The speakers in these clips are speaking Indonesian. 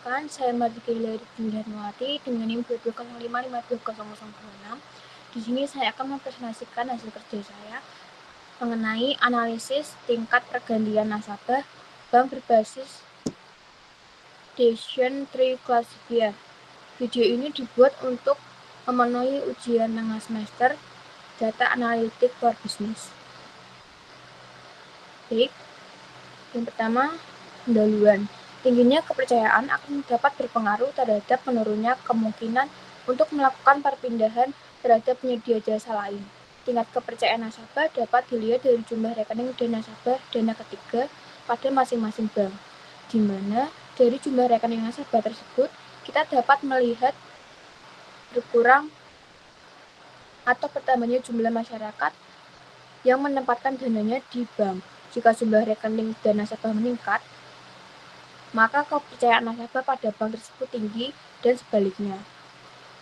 Kan saya Martika Darmawati dengan NIM 2205520006. Di sini saya akan mempresentasikan hasil kerja saya mengenai analisis tingkat pergantian nasabah bank berbasis Decision Tree Classifier. Video ini dibuat untuk memenuhi ujian tengah semester Data Analytic for Business. Baik, yang pertama, pendahuluan. Tingginya kepercayaan akan dapat berpengaruh terhadap menurunnya kemungkinan untuk melakukan perpindahan terhadap penyedia jasa lain. Tingkat kepercayaan nasabah dapat dilihat dari jumlah rekening dan nasabah dana ketiga pada masing-masing bank, di mana dari jumlah rekening nasabah tersebut kita dapat melihat berkurang atau bertambahnya jumlah masyarakat yang menempatkan dananya di bank. Jika jumlah rekening dan nasabah meningkat, maka kepercayaan nasabah pada bank tersebut tinggi dan sebaliknya.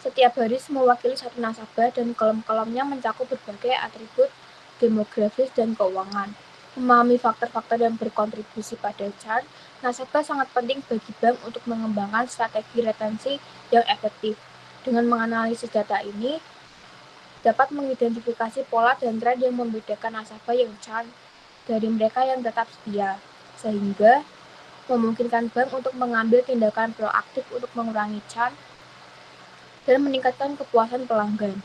Setiap baris mewakili satu nasabah dan kolom-kolomnya mencakup berbagai atribut demografis dan keuangan. Memahami faktor-faktor yang berkontribusi pada churn nasabah sangat penting bagi bank untuk mengembangkan strategi retensi yang efektif. Dengan menganalisis data ini, dapat mengidentifikasi pola dan tren yang membedakan nasabah yang churn dari mereka yang tetap setia, sehingga memungkinkan bank untuk mengambil tindakan proaktif untuk mengurangi churn dan meningkatkan kepuasan pelanggan.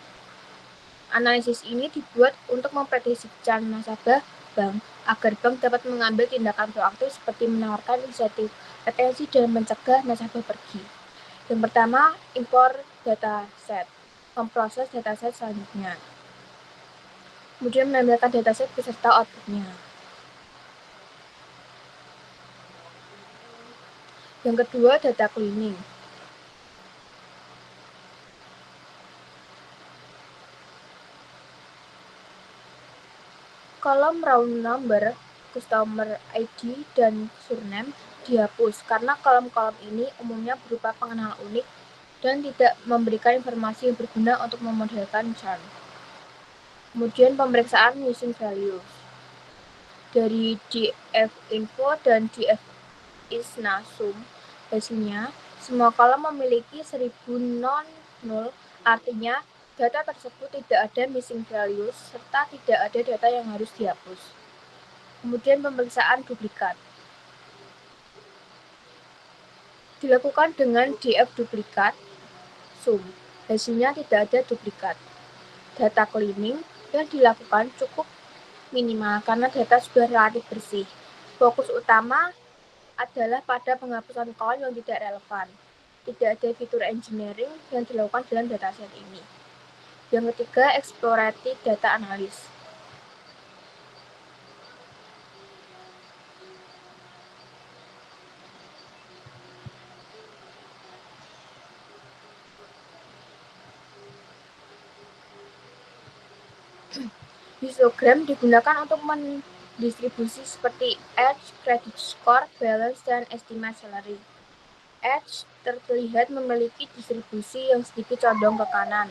Analisis ini dibuat untuk memprediksi churn nasabah bank agar bank dapat mengambil tindakan proaktif seperti menawarkan insentif retensi dan mencegah nasabah pergi. Yang pertama, import dataset. Memproses dataset selanjutnya. Kemudian menampilkan dataset beserta outputnya. Yang kedua, data cleaning. Kolom round number, customer ID, dan surname dihapus karena kolom-kolom ini umumnya berupa pengenal unik dan tidak memberikan informasi yang berguna untuk memodelkan churn. Kemudian pemeriksaan using values. Dari dfinfo dan dfisnasum, hasilnya semua kolom memiliki 1000 non-null, artinya data tersebut tidak ada missing values serta tidak ada data yang harus dihapus. Kemudian pemeriksaan duplikat dilakukan dengan df duplikat sum. Hasilnya tidak ada duplikat. Data cleaning yang dilakukan cukup minimal karena data sudah relatif bersih. Fokus utama adalah pada penghapusan kolom yang tidak relevan. Tidak ada fitur engineering yang dilakukan dalam dataset ini. Yang ketiga, exploratory data analysis. Histogram digunakan untuk mendistribusi seperti age, credit score, balance, dan estimate salary. Age terlihat memiliki distribusi yang sedikit condong ke kanan,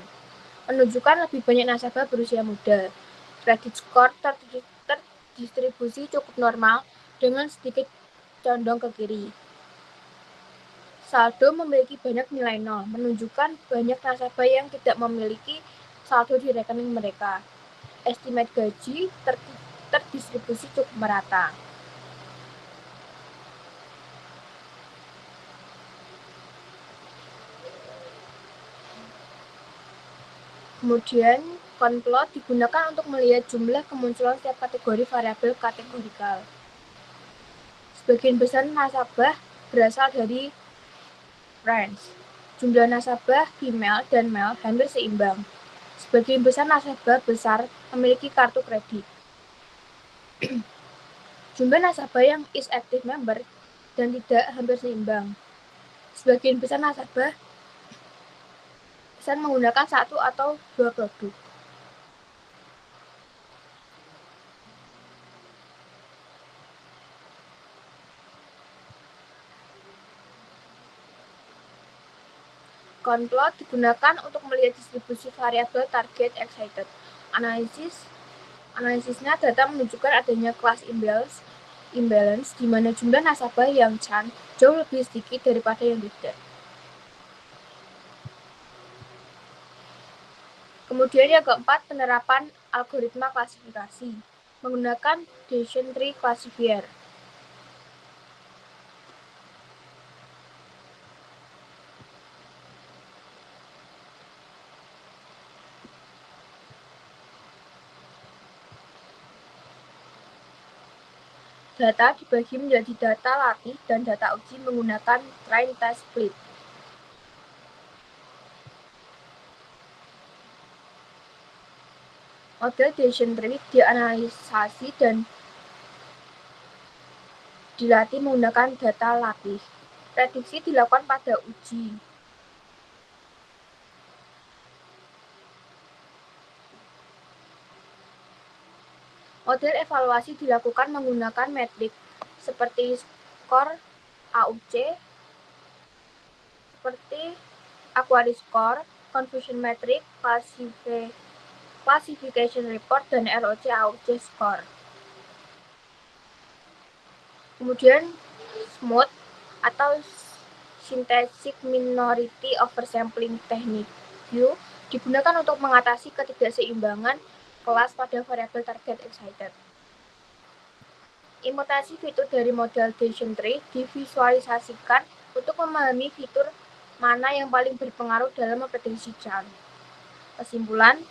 menunjukkan lebih banyak nasabah berusia muda. Credit score terdistribusi cukup normal dengan sedikit condong ke kiri. Saldo memiliki banyak nilai nol, menunjukkan banyak nasabah yang tidak memiliki saldo di rekening mereka. Estimate gaji terdistribusi cukup merata. Kemudian, conplot digunakan untuk melihat jumlah kemunculan setiap kategori variabel kategorikal. Sebagian besar nasabah berasal dari range. Jumlah nasabah female dan male hampir seimbang. Sebagian besar nasabah besar memiliki kartu kredit. Jumlah nasabah yang is active member dan tidak hampir seimbang. Sebagian besar nasabah bisa menggunakan satu atau dua produk. Conplot digunakan untuk melihat distribusi variabel target excited. Analisisnya data menunjukkan adanya class imbalance imbalance, di mana jumlah nasabah yang Chan jauh lebih sedikit daripada yang tidak. Kemudian yang keempat, penerapan algoritma klasifikasi menggunakan decision tree classifier. Data dibagi menjadi data latih dan data uji menggunakan train test split. Model decision tree dianalisasi dan dilatih menggunakan data latih. Prediksi dilakukan pada uji. Model evaluasi dilakukan menggunakan metrik seperti skor AUC, seperti Aquaris Score, Confusion Metric, Classification Report, dan ROC AUC Score. Kemudian SMOOT atau Synthetic Minority Oversampling Technique digunakan untuk mengatasi ketidakseimbangan kelas pada variabel target excited. Implementasi fitur dari model decision tree divisualisasikan untuk memahami fitur mana yang paling berpengaruh dalam memprediksi Chan. Kesimpulan,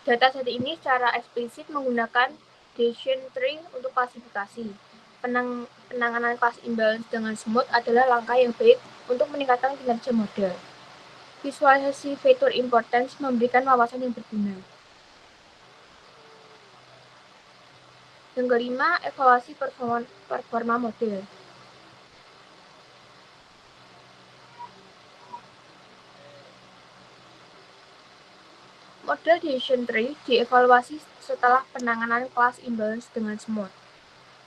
dataset ini secara eksplisit menggunakan decision tree untuk klasifikasi. Penanganan kelas imbalance dengan smooth adalah langkah yang baik untuk meningkatkan kinerja model. Visualisasi fitur importance memberikan wawasan yang berguna. Yang kelima, evaluasi performa model. Model decision tree dievaluasi setelah penanganan kelas imbalance dengan smooth.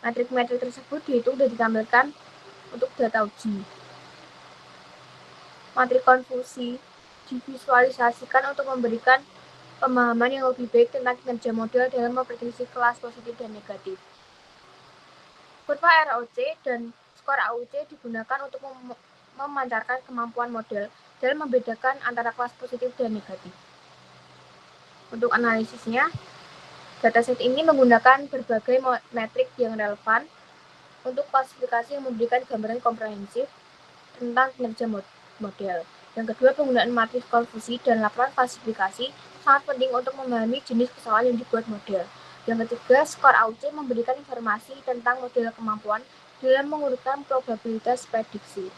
Metrik-metrik tersebut dihitung dan ditampilkan untuk data uji. Matrik konfusi divisualisasikan untuk memberikan pemahaman yang lebih baik tentang kinerja model dalam memprediksi kelas positif dan negatif. Kurva ROC dan skor AUC digunakan untuk memancarkan kemampuan model dalam membedakan antara kelas positif dan negatif. Untuk analisisnya, dataset ini menggunakan berbagai metrik yang relevan untuk klasifikasi yang memberikan gambaran komprehensif tentang kinerja model. Yang kedua, penggunaan matriks konfusi dan laporan klasifikasi sangat penting untuk memahami jenis kesalahan yang dibuat model. Yang ketiga, skor AUC memberikan informasi tentang model kemampuan dalam mengurutkan probabilitas prediksi.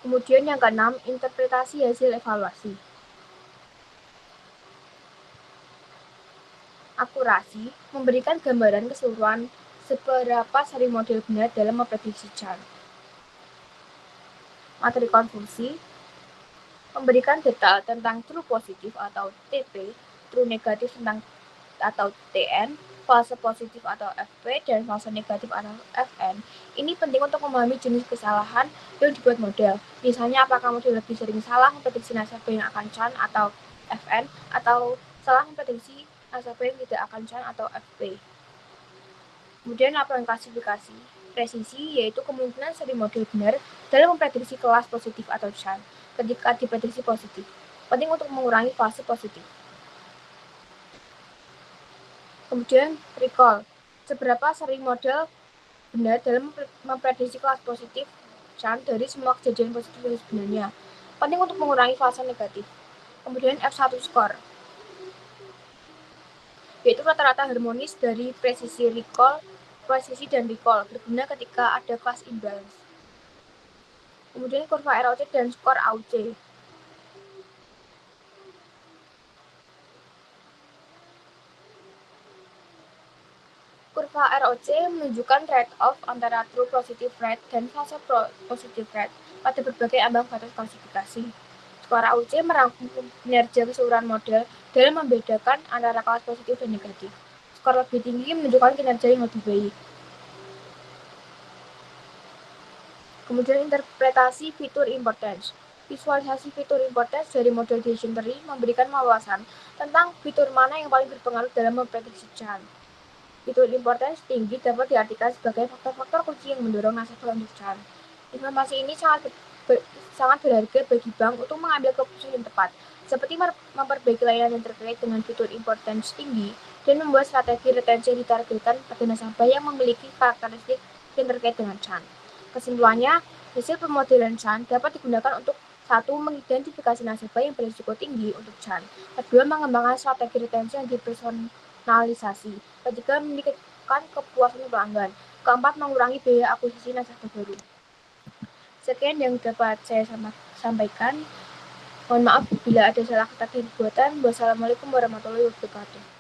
Kemudian yang keenam, interpretasi hasil evaluasi. Akurasi memberikan gambaran keseluruhan seberapa sering model benar dalam memprediksi Chan. Materi konfusi memberikan data tentang true positif atau TP, true negatif atau TN, false positif atau FP, dan false negatif atau FN. Ini penting untuk memahami jenis kesalahan yang dibuat model. Misalnya, apakah model lebih sering salah memprediksi nasabah yang akan Chan atau FN, atau salah memprediksi nasabah yang tidak akan Chan atau FP. Kemudian laporan klasifikasi presisi, yaitu kemungkinan sering model benar dalam memprediksi kelas positif atau Chan ketika diprediksi positif. Penting untuk mengurangi fase positif. Kemudian recall, seberapa sering model benar dalam memprediksi kelas positif Chan dari semua kejadian positif yang sebenarnya. Penting untuk mengurangi fase negatif. Kemudian F1 score, yaitu rata-rata harmonis dari presisi dan recall berguna ketika ada kelas imbalance. Kemudian kurva ROC dan skor AUC. Kurva ROC menunjukkan trade-off antara true positive rate dan false positive rate pada berbagai ambang batas klasifikasi. Skor AUC merangkum kinerja keseluruhan model dalam membedakan antara kelas positif dan negatif. Skor lebih tinggi menunjukkan kinerja yang lebih baik. Kemudian interpretasi fitur importance. Visualisasi fitur importance dari model decision tree memberikan wawasan tentang fitur mana yang paling berpengaruh dalam memprediksi churn. Fitur importance tinggi dapat diartikan sebagai faktor-faktor kunci yang mendorong nasabah untuk churn. Informasi ini sangat berharga bagi bank untuk mengambil keputusan yang tepat, seperti memperbaiki layanan yang terkait dengan fitur importance tinggi dan membuat strategi retensi yang ditargetkan pada nasabah yang memiliki karakteristik yang terkait dengan churn. Kesimpulannya, hasil pemodelan churn dapat digunakan untuk: 1. Mengidentifikasi nasabah yang berisiko tinggi untuk churn. 2. Mengembangkan strategi retensi yang dipersonalisasi. 3. Meningkatkan kepuasan pelanggan. 4. Mengurangi biaya akuisisi nasabah baru. Sekian yang dapat saya sampaikan. Mohon maaf bila ada salah kata dan perbuatan. Wassalamualaikum warahmatullahi wabarakatuh.